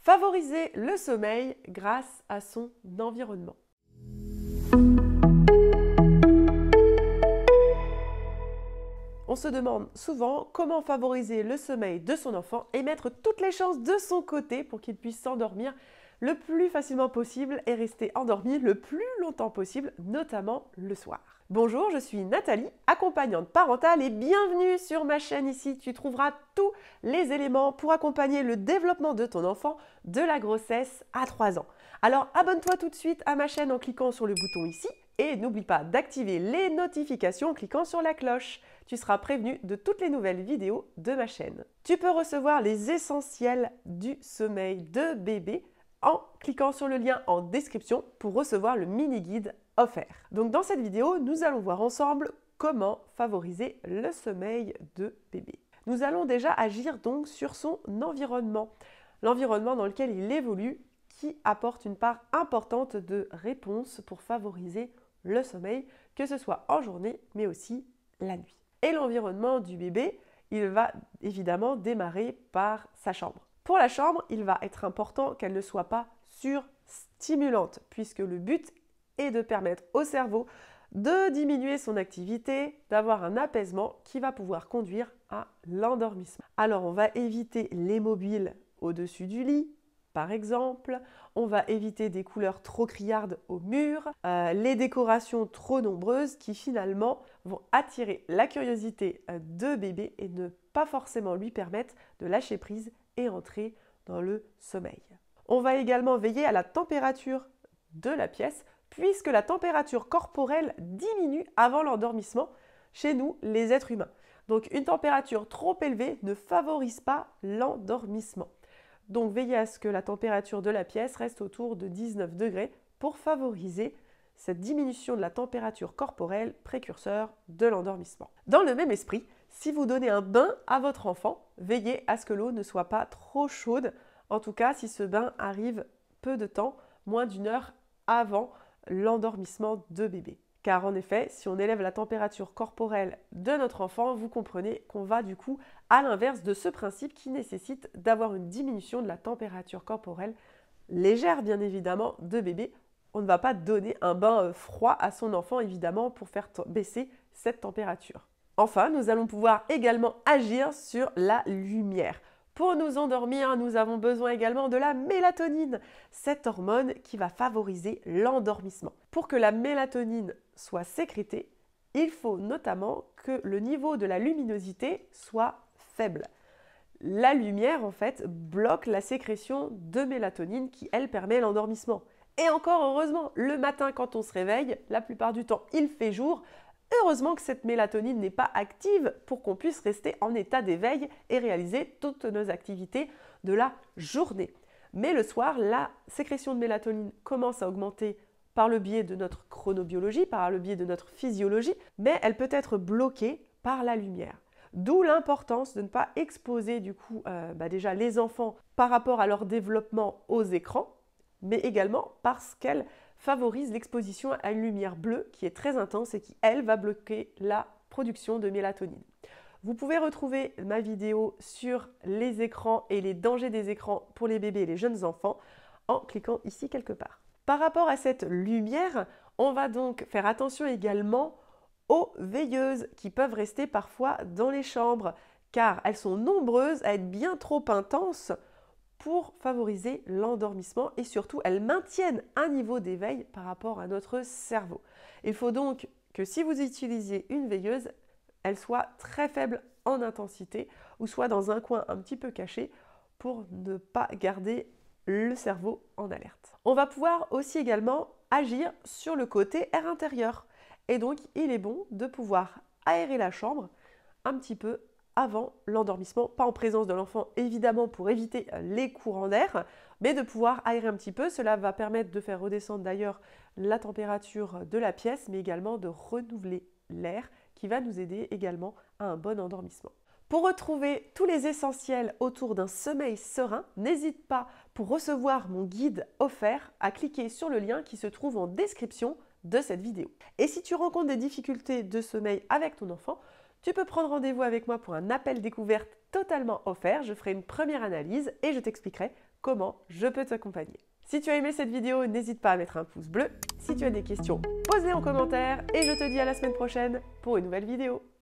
Favoriser le sommeil grâce à son environnement. On se demande souvent comment favoriser le sommeil de son enfant et mettre toutes les chances de son côté pour qu'il puisse s'endormir le plus facilement possible et rester endormi le plus longtemps possible, notamment le soir. Bonjour, je suis Nathalie, accompagnante parentale et bienvenue sur ma chaîne. Ici, tu trouveras tous les éléments pour accompagner le développement de ton enfant de la grossesse à 3 ans. Alors abonne-toi tout de suite à ma chaîne en cliquant sur le bouton ici et n'oublie pas d'activer les notifications en cliquant sur la cloche. Tu seras prévenu de toutes les nouvelles vidéos de ma chaîne. Tu peux recevoir les essentiels du sommeil de bébé en cliquant sur le lien en description pour recevoir le mini-guide offert. Donc dans cette vidéo, nous allons voir ensemble comment favoriser le sommeil de bébé. Nous allons déjà agir donc sur son environnement, l'environnement dans lequel il évolue qui apporte une part importante de réponse pour favoriser le sommeil, que ce soit en journée mais aussi la nuit. Et l'environnement du bébé, il va évidemment démarrer par sa chambre. Pour la chambre, il va être important qu'elle ne soit pas surstimulante, puisque le but est de permettre au cerveau de diminuer son activité, d'avoir un apaisement qui va pouvoir conduire à l'endormissement. Alors, on va éviter les mobiles au-dessus du lit, par exemple. On va éviter des couleurs trop criardes au mur, les décorations trop nombreuses qui finalement vont attirer la curiosité de bébé et ne pas forcément lui permettre de lâcher prise et entrer dans le sommeil. On va également veiller à la température de la pièce puisque la température corporelle diminue avant l'endormissement chez nous, les êtres humains. Donc une température trop élevée ne favorise pas l'endormissement. Donc veillez à ce que la température de la pièce reste autour de 19 degrés pour favoriser cette diminution de la température corporelle précurseur de l'endormissement. Dans le même esprit, si vous donnez un bain à votre enfant, veillez à ce que l'eau ne soit pas trop chaude, en tout cas si ce bain arrive peu de temps, moins d'1 heure avant l'endormissement de bébé. Car en effet, si on élève la température corporelle de notre enfant, vous comprenez qu'on va du coup à l'inverse de ce principe qui nécessite d'avoir une diminution de la température corporelle légère bien évidemment de bébé. On ne va pas donner un bain froid à son enfant évidemment pour faire baisser cette température. Enfin, nous allons pouvoir également agir sur la lumière. Pour nous endormir, nous avons besoin également de la mélatonine, cette hormone qui va favoriser l'endormissement. Pour que la mélatonine soit sécrétée, il faut notamment que le niveau de la luminosité soit faible. La lumière, en fait, bloque la sécrétion de mélatonine qui, elle, permet l'endormissement. Et encore heureusement, le matin, quand on se réveille, la plupart du temps, il fait jour. Heureusement que cette mélatonine n'est pas active pour qu'on puisse rester en état d'éveil et réaliser toutes nos activités de la journée. Mais le soir, la sécrétion de mélatonine commence à augmenter par le biais de notre chronobiologie, par le biais de notre physiologie, mais elle peut être bloquée par la lumière. D'où l'importance de ne pas exposer du coup déjà les enfants par rapport à leur développement aux écrans, mais également parce qu'elle favorise l'exposition à une lumière bleue qui est très intense et qui, elle, va bloquer la production de mélatonine. Vous pouvez retrouver ma vidéo sur les écrans et les dangers des écrans pour les bébés et les jeunes enfants en cliquant ici quelque part. Par rapport à cette lumière, on va donc faire attention également aux veilleuses qui peuvent rester parfois dans les chambres car elles sont nombreuses à être bien trop intenses pour favoriser l'endormissement et surtout elles maintiennent un niveau d'éveil par rapport à notre cerveau. Il faut donc que si vous utilisiez une veilleuse, elle soit très faible en intensité ou soit dans un coin un petit peu caché pour ne pas garder le cerveau en alerte. On va pouvoir aussi également agir sur le côté air intérieur et donc il est bon de pouvoir aérer la chambre un petit peu avant l'endormissement, pas en présence de l'enfant évidemment pour éviter les courants d'air, mais de pouvoir aérer un petit peu. Cela va permettre de faire redescendre d'ailleurs la température de la pièce, mais également de renouveler l'air qui va nous aider également à un bon endormissement. Pour retrouver tous les essentiels autour d'un sommeil serein, n'hésite pas pour recevoir mon guide offert à cliquer sur le lien qui se trouve en description de cette vidéo. Et si tu rencontres des difficultés de sommeil avec ton enfant, tu peux prendre rendez-vous avec moi pour un appel découverte totalement offert. Je ferai une première analyse et je t'expliquerai comment je peux t'accompagner. Si tu as aimé cette vidéo, n'hésite pas à mettre un pouce bleu. Si tu as des questions, pose-les en commentaire et je te dis à la semaine prochaine pour une nouvelle vidéo.